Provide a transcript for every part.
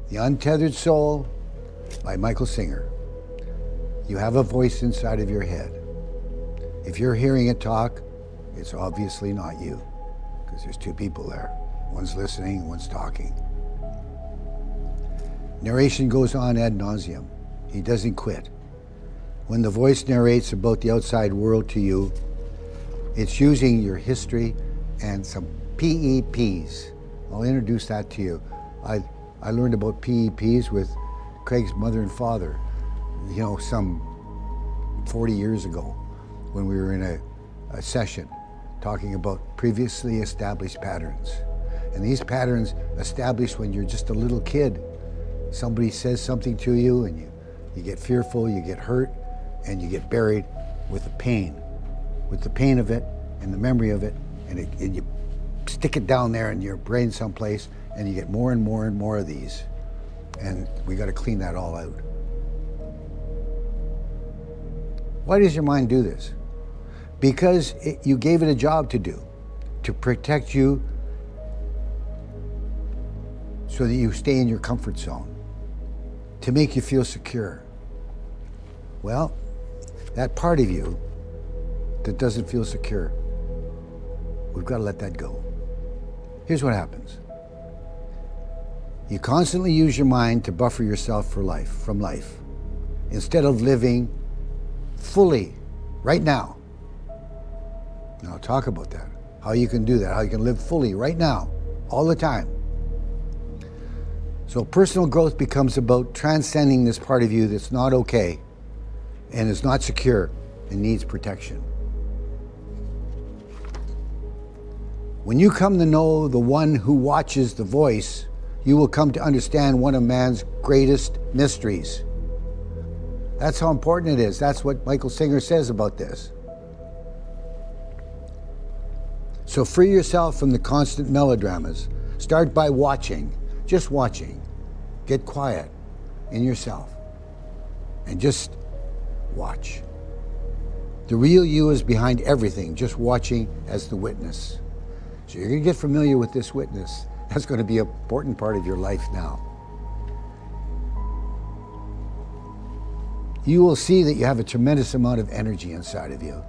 The Untethered Soul by Michael Singer. You have a voice inside of your head. If you're hearing it talk, it's obviously not you, because there's two people there. One's listening, one's talking. Narration goes on ad nauseum. He doesn't quit. When the voice narrates about the outside world to you, it's using your history and some PEPs. I'll introduce that to you. I learned about PEPs with Craig's mother and father, some 40 years ago when we were in a session talking about previously established patterns. And these patterns established when you're just a little kid. Somebody says something to you and you get fearful, you get hurt, and you get buried with the pain of it and the memory of it, and you stick it down there in your brain someplace, and you get more and more and more of these. And we got to clean that all out. Why does your mind do this? Because you gave it a job to do, to protect you so that you stay in your comfort zone, to make you feel secure. Well, that part of you that doesn't feel secure, we've got to let that go. Here's what happens. You constantly use your mind to buffer yourself from life, instead of living fully right now. And I'll talk about that, how you can do that, how you can live fully right now, all the time. So personal growth becomes about transcending this part of you that's not okay and is not secure and needs protection. When you come to know the one who watches the voice, you will come to understand one of man's greatest mysteries. That's how important it is. That's what Michael Singer says about this. So free yourself from the constant melodramas. Start by watching, just watching. Get quiet in yourself and just watch. The real you is behind everything, just watching as the witness. So you're going to get familiar with this witness. That's going to be an important part of your life now. You will see that you have a tremendous amount of energy inside of you,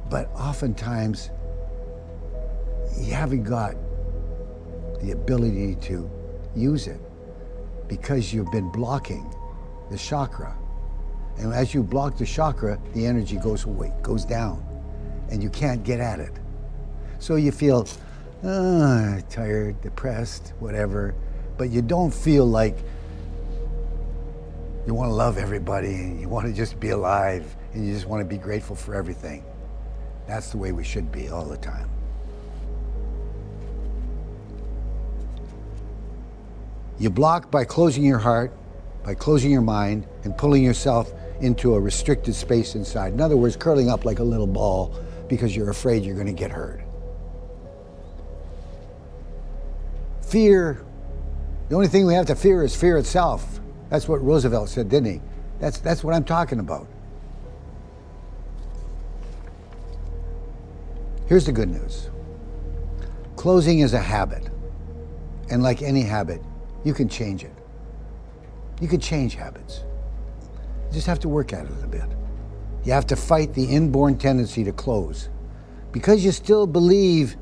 but oftentimes you haven't got the ability to use it because you've been blocking the chakra. And as you block the chakra, the energy goes away, goes down, and you can't get at it. So you feel tired, depressed, whatever, but you don't feel like you want to love everybody and you want to just be alive and you just want to be grateful for everything. That's the way we should be all the time. You block by closing your heart, by closing your mind, and pulling yourself into a restricted space inside. In other words, curling up like a little ball because you're afraid you're going to get hurt. Fear, the only thing we have to fear is fear itself. That's what Roosevelt said, didn't he? That's what I'm talking about. Here's the good news. Closing is a habit. And like any habit, you can change it. You can change habits. You just have to work at it a little bit. You have to fight the inborn tendency to close. Because you still believe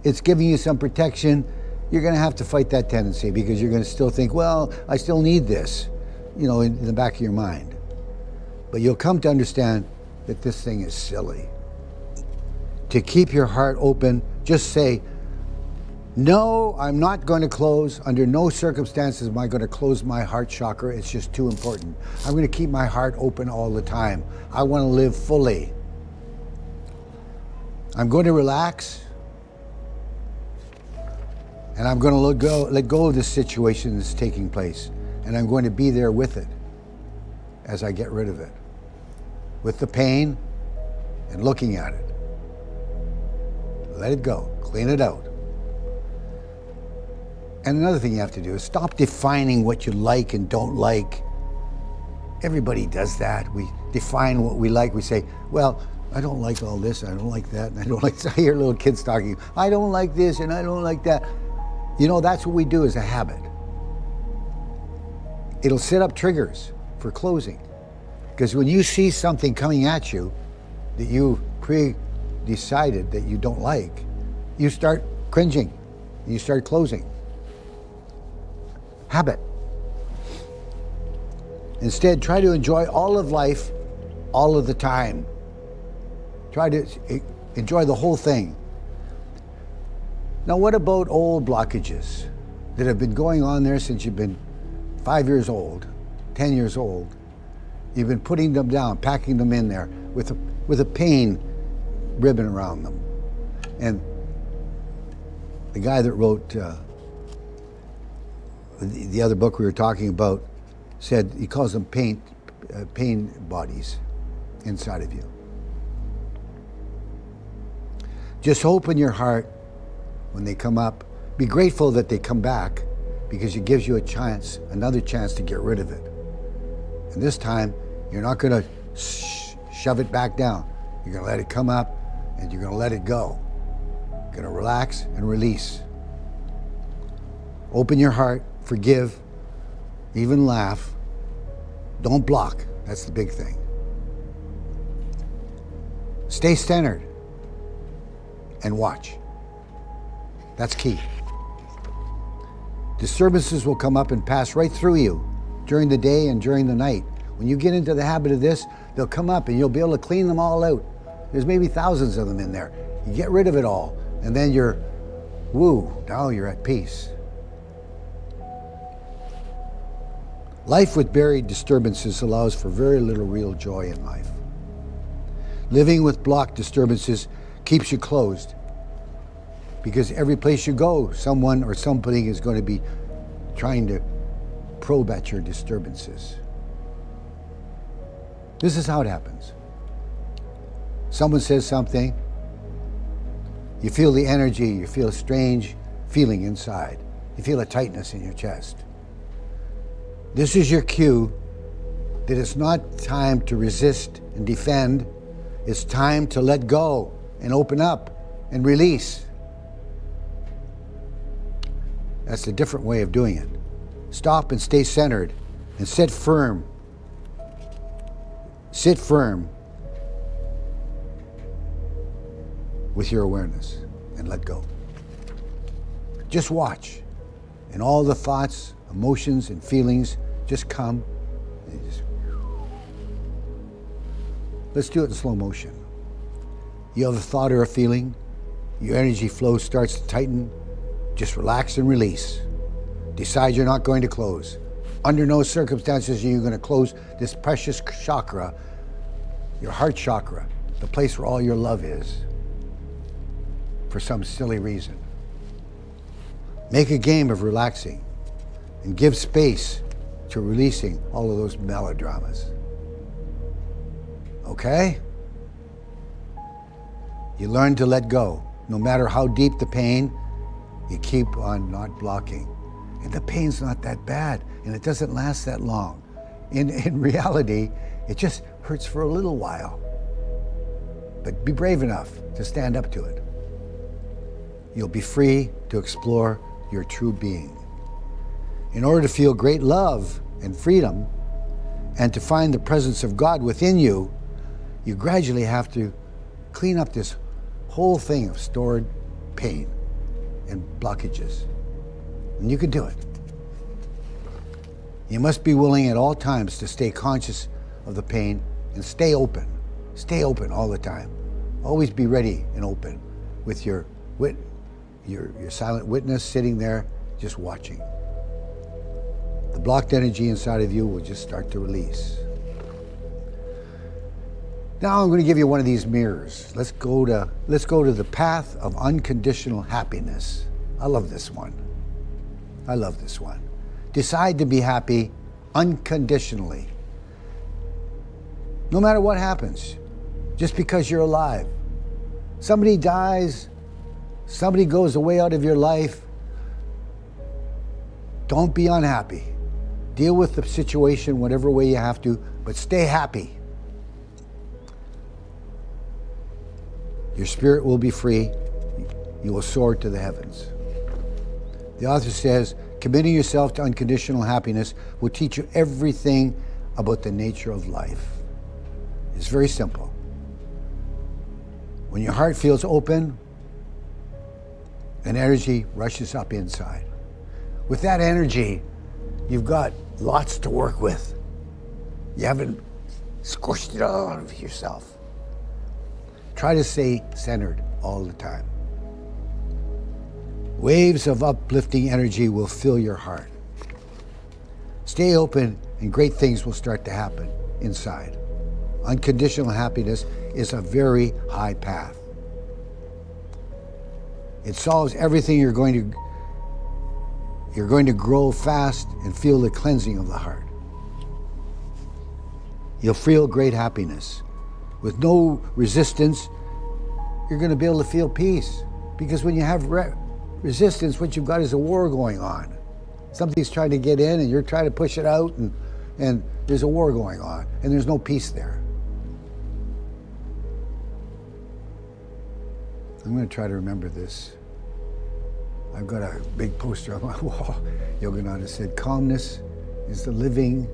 it's giving you some protection, you're going to have to fight that tendency because you're going to still think, well, I still need this, in the back of your mind. But you'll come to understand that this thing is silly. To keep your heart open, just say, no, I'm not going to close. Under no circumstances am I going to close my heart chakra. It's just too important. I'm going to keep my heart open all the time. I want to live fully. I'm going to relax. And I'm going to let go of this situation that's taking place. And I'm going to be there with it as I get rid of it. With the pain and looking at it. Let it go. Clean it out. And another thing you have to do is stop defining what you like and don't like. Everybody does that. We define what we like. We say, well, I don't like all this, I don't like that, and I don't like, I hear little kids talking, I don't like this and I don't like that. That's what we do as a habit. it'll set up triggers for closing. Because when you see something coming at you that you pre-decided that you don't like, you start cringing, you start closing. Habit. Instead, try to enjoy all of life all of the time. Try to enjoy the whole thing. Now, what about old blockages that have been going on there since you've been 5 years old, 10 years old? You've been putting them down, packing them in there with a pain ribbon around them. And the guy that wrote the other book we were talking about said he calls them pain bodies inside of you. Just open your heart when they come up. Be grateful that they come back, because it gives you a chance, another chance to get rid of it. And this time, you're not going to shove it back down. You're going to let it come up, and you're going to let it go. You're going to relax and release. Open your heart, forgive, even laugh. Don't block. That's the big thing. Stay centered and watch. That's key. Disturbances will come up and pass right through you during the day and during the night. When you get into the habit of this, they'll come up and you'll be able to clean them all out. There's maybe thousands of them in there. You get rid of it all, and then you're, now you're at peace. Life with buried disturbances allows for very little real joy in life. Living with blocked disturbances keeps you closed, because every place you go, someone or something is going to be trying to probe at your disturbances. This is how it happens. Someone says something, you feel the energy, you feel a strange feeling inside. You feel a tightness in your chest. This is your cue that it's not time to resist and defend. It's time to let go and open up and release. That's a different way of doing it. Stop and stay centered and sit firm. Sit firm with your awareness and let go. Just watch, and all the thoughts, emotions, and feelings just come. Let's do it in slow motion. You have a thought or a feeling, your energy flow starts to tighten. Just relax and release. Decide you're not going to close. Under no circumstances are you going to close this precious chakra, your heart chakra, the place where all your love is, for some silly reason. Make a game of relaxing and give space to releasing all of those melodramas. Okay? You learn to let go. No matter how deep the pain, you keep on not blocking. And the pain's not that bad, and it doesn't last that long. In reality, it just hurts for a little while. But be brave enough to stand up to it. You'll be free to explore your true being. In order to feel great love and freedom, and to find the presence of God within you, you gradually have to clean up this whole thing of stored pain and blockages. And you can do it. You must be willing at all times to stay conscious of the pain and stay open. Stay open all the time. Always be ready and open with your silent witness sitting there just watching. The blocked energy inside of you will just start to release. Now I'm going to give you one of these mirrors. Let's go to the path of unconditional happiness. I love this one. I love this one. Decide to be happy unconditionally. No matter what happens, just because you're alive. Somebody dies, somebody goes away out of your life. Don't be unhappy. Deal with the situation whatever way you have to, but stay happy. Your spirit will be free. You will soar to the heavens. The author says, Committing yourself to unconditional happiness will teach you everything about the nature of life. It's very simple. When your heart feels open, an energy rushes up inside. With that energy, you've got lots to work with. You haven't squished it all out of yourself. Try to stay centered all the time. Waves of uplifting energy will fill your heart. Stay open and great things will start to happen inside. Unconditional happiness is a very high path. It solves everything. You're going to grow fast and feel the cleansing of the heart. You'll feel great happiness. With no resistance, you're going to be able to feel peace. Because when you have resistance, what you've got is a war going on. Something's trying to get in and you're trying to push it out, and there's a war going on, and there's no peace there. I'm going to try to remember this. I've got a big poster on my wall. Yogananda said, calmness is the living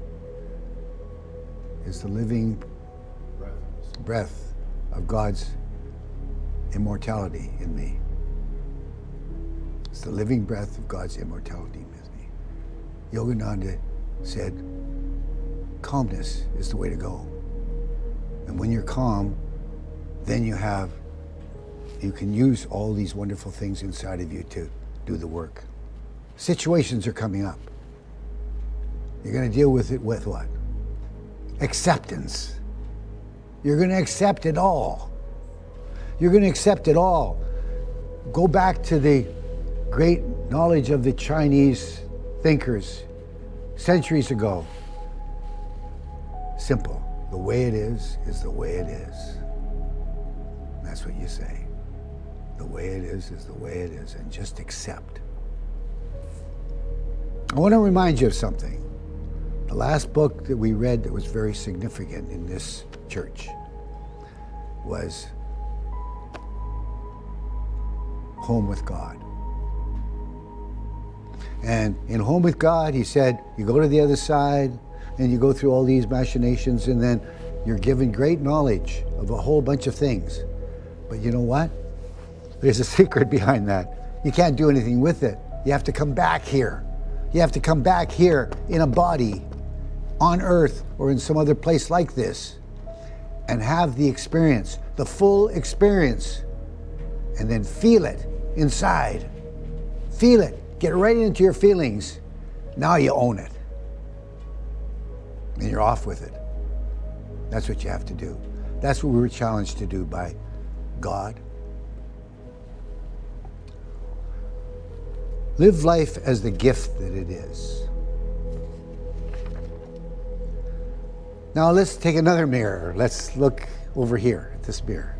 breath of God's immortality in me. It's the living breath of God's immortality in me. Yogananda said, calmness is the way to go. And when you're calm, then you can use all these wonderful things inside of you to do the work. Situations are coming up. You're going to deal with it with what? Acceptance. You're going to accept it all. You're going to accept it all. Go back to the great knowledge of the Chinese thinkers centuries ago. Simple. The way it is the way it is. That's what you say. The way it is the way it is, and just accept. I want to remind you of something. The last book that we read that was very significant in this church was Home with God. And in Home with God, he said, you go to the other side and you go through all these machinations, and then you're given great knowledge of a whole bunch of things. But you know what? There's a secret behind that. You can't do anything with it. You have to come back here. You have to come back here in a body, on earth or in some other place like this, and have the experience, the full experience, and then feel it inside. Feel it. Get right into your feelings. Now you own it. And you're off with it. That's what you have to do. That's what we were challenged to do by God. Live life as the gift that it is. Now let's take another mirror. Let's look over here at this mirror.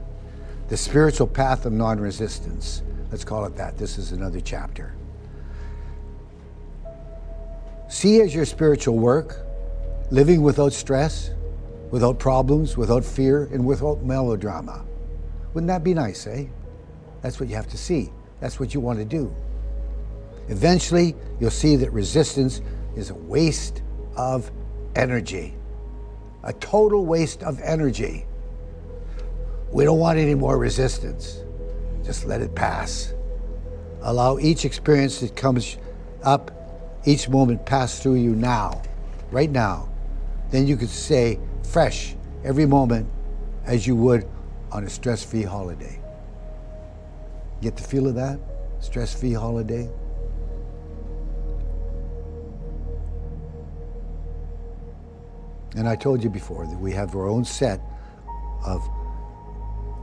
The spiritual path of non-resistance. Let's call it that. This is another chapter. See as your spiritual work, living without stress, without problems, without fear, and without melodrama. Wouldn't that be nice, eh? That's what you have to see. That's what you want to do. Eventually, you'll see that resistance is a waste of energy. A total waste of energy. We don't want any more resistance. Just let it pass. Allow each experience that comes up, each moment pass through you now, right now. Then you could say fresh every moment as you would on a stress-free holiday. Get the feel of that? Stress-free holiday? And I told you before that we have our own set of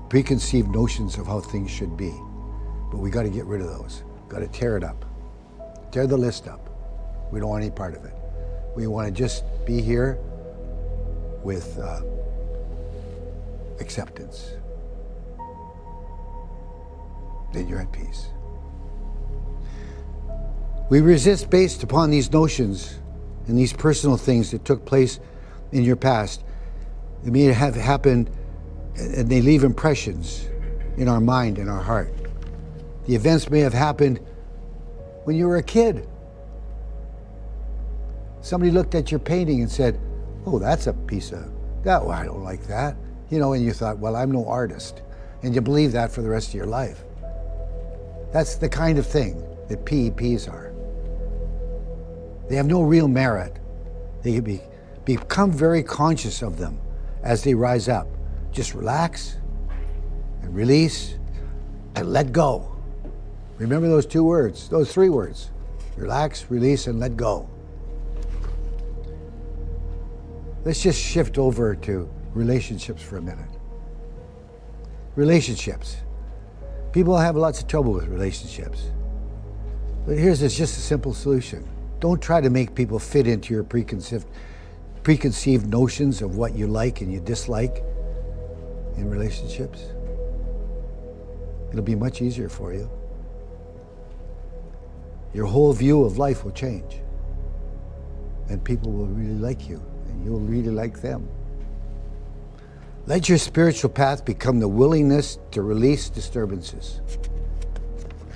preconceived notions of how things should be. But we got to get rid of those. Got to tear it up. Tear the list up. We don't want any part of it. We want to just be here with acceptance. Then you're at peace. We resist based upon these notions and these personal things that took place in your past. They may have happened, and they leave impressions in our mind and our heart. The events may have happened when you were a kid, Somebody looked at your painting and said, oh, that's a piece of, that, well, I don't like that. And you thought, well, I'm no artist. And you believe that for the rest of your life. That's the kind of thing that PEPs are. They have no real merit. They become very conscious of them as they rise up. Just relax and release and let go. Remember those 2 words, those 3 words. Relax, release, and let go. Let's just shift over to relationships for a minute. Relationships. People have lots of trouble with relationships. But here's just a simple solution. Don't try to make people fit into your preconceived notions of what you like and you dislike in relationships. It'll be much easier for you. Your whole view of life will change. And people will really like you, and you'll really like them. Let your spiritual path become the willingness to release disturbances.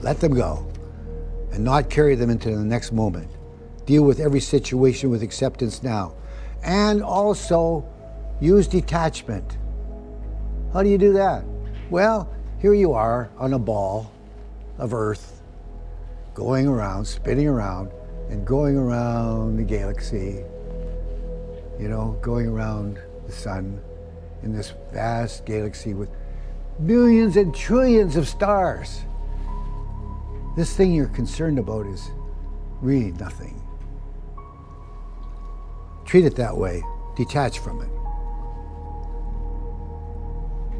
Let them go, and not carry them into the next moment. Deal with every situation with acceptance now. And also use detachment. How do you do that? Well, here you are on a ball of earth, going around, spinning around, and going around the galaxy, going around the sun in this vast galaxy with millions and trillions of stars. This thing you're concerned about is really nothing. Treat it that way. Detach from it.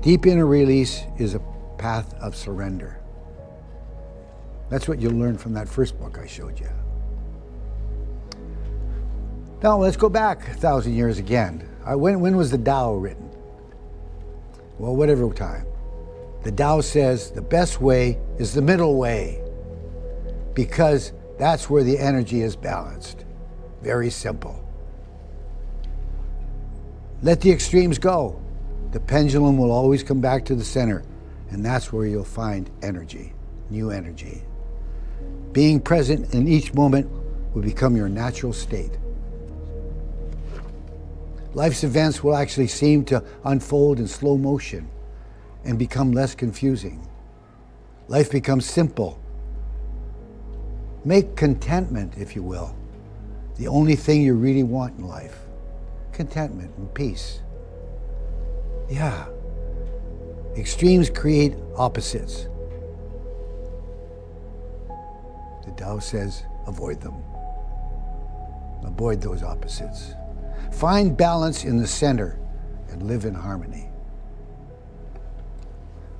Deep inner release is a path of surrender. That's what you'll learn from that first book I showed you. Now let's go back 1,000 years again. When was the Tao written? Well, whatever time. The Tao says the best way is the middle way, because that's where the energy is balanced. Very simple. Let the extremes go. The pendulum will always come back to the center, and that's where you'll find energy, new energy. Being present in each moment will become your natural state. Life's events will actually seem to unfold in slow motion and become less confusing. Life becomes simple. Make contentment, if you will, the only thing you really want in life. Contentment and peace. Yeah. Extremes create opposites. The Tao says, avoid them. Avoid those opposites. Find balance in the center and live in harmony.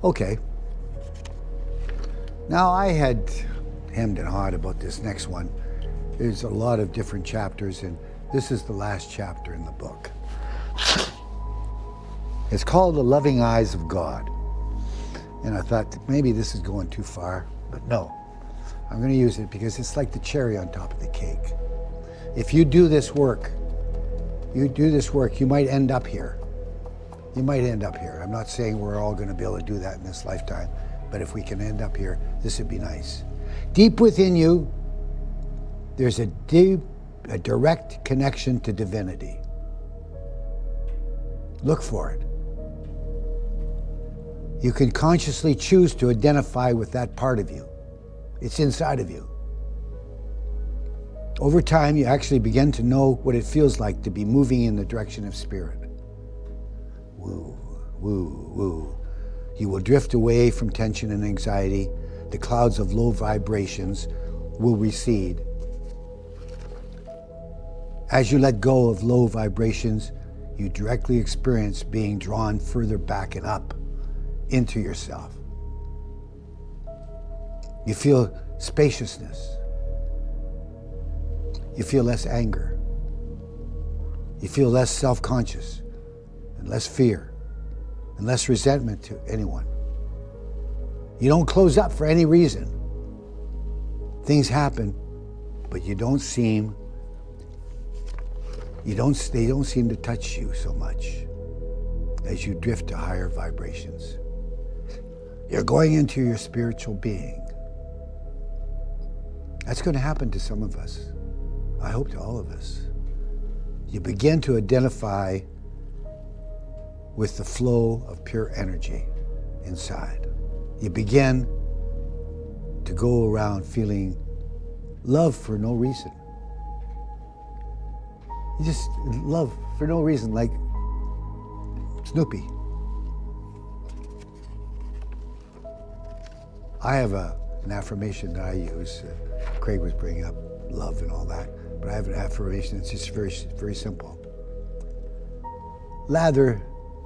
Okay. Now I had hemmed and hawed about this next one. There's a lot of different chapters, and this is the last chapter in the book. It's called The Loving Eyes of God. And I thought that maybe this is going too far, but no. I'm going to use it because it's like the cherry on top of the cake. If you do this work, you might end up here. You might end up here. I'm not saying we're all going to be able to do that in this lifetime, but if we can end up here, this would be nice. Deep within you, there's a direct connection to divinity. Look for it. You can consciously choose to identify with that part of you. It's inside of you. Over time, you actually begin to know what it feels like to be moving in the direction of spirit. Woo, woo, woo. You will drift away from tension and anxiety. The clouds of low vibrations will recede. As you let go of low vibrations, you directly experience being drawn further back and up into yourself. You feel spaciousness. You feel less anger. You feel less self-conscious and less fear and less resentment to anyone. You don't close up for any reason. Things happen, but they don't seem to touch you so much as you drift to higher vibrations. You're going into your spiritual being. That's going to happen to some of us. I hope to all of us. You begin to identify with the flow of pure energy inside. You begin to go around feeling love for no reason. You just love for no reason, like Snoopy. I have an affirmation that I use. Craig was bringing up love and all that, but I have an affirmation that's just very, very simple.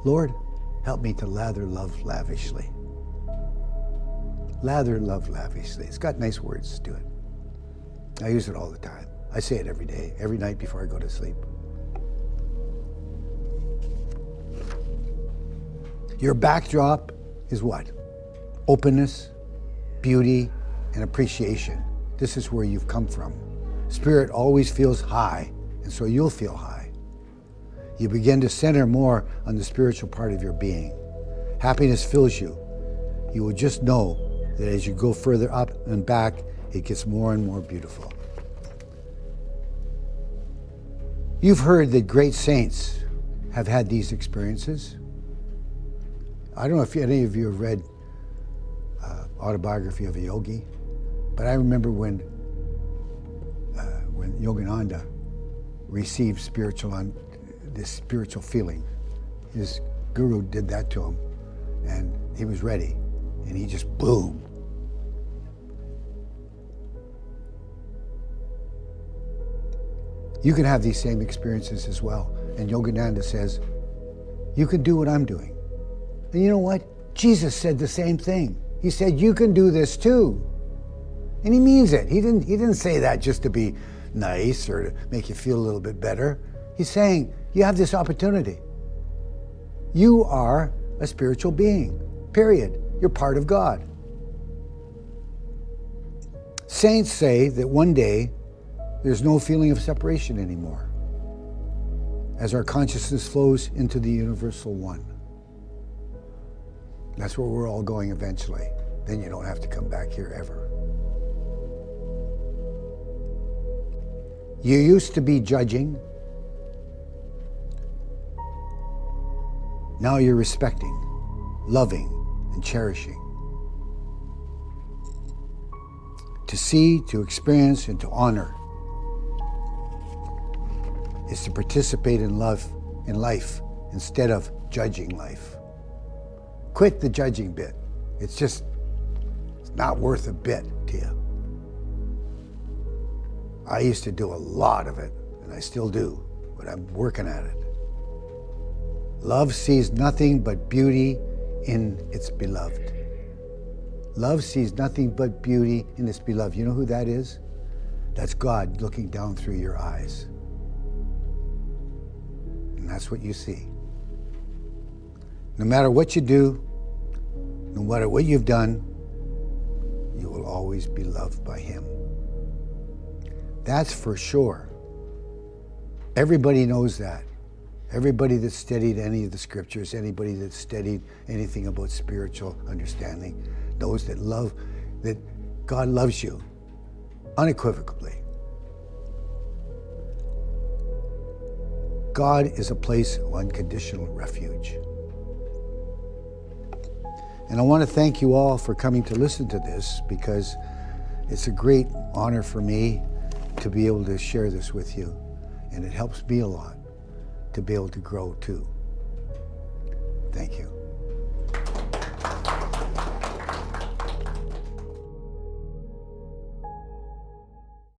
Lord, help me to lather love lavishly. Lather love lavishly. It's got nice words to it. I use it all the time. I say it every day, every night before I go to sleep. Your backdrop is what? Openness, beauty, and appreciation. This is where you've come from. Spirit always feels high, and so you'll feel high. You begin to center more on the spiritual part of your being. Happiness fills you. You will just know that as you go further up and back, it gets more and more beautiful. You've heard that great saints have had these experiences. I don't know if any of you have read Autobiography of a Yogi, but I remember when Yogananda received this spiritual feeling. His guru did that to him, and he was ready, and he just boom. You can have these same experiences as well. And Yogananda says, you can do what I'm doing. And you know what? Jesus said the same thing. He said, you can do this too. And he means it. He didn't say that just to be nice or to make you feel a little bit better. He's saying, you have this opportunity. You are a spiritual being, period. You're part of God. Saints say that one day there's no feeling of separation anymore as our consciousness flows into the universal one. That's where we're all going eventually. Then you don't have to come back here ever. You used to be judging. Now you're respecting, loving, and cherishing. To see, to experience, and to honor is to participate in love, in life, instead of judging life. Quit the judging bit. It's not worth a bit to you. I used to do a lot of it, and I still do, but I'm working at it. Love sees nothing but beauty in its beloved. Love sees nothing but beauty in its beloved. You know who that is? That's God looking down through your eyes. And that's what you see. No matter what you do, no matter what you've done, you will always be loved by Him. That's for sure. Everybody knows that. Everybody that's studied any of the scriptures, anybody that's studied anything about spiritual understanding, knows that God loves you unequivocally. God is a place of unconditional refuge. And I want to thank you all for coming to listen to this, because it's a great honor for me to be able to share this with you. And it helps me a lot to be able to grow too. Thank you.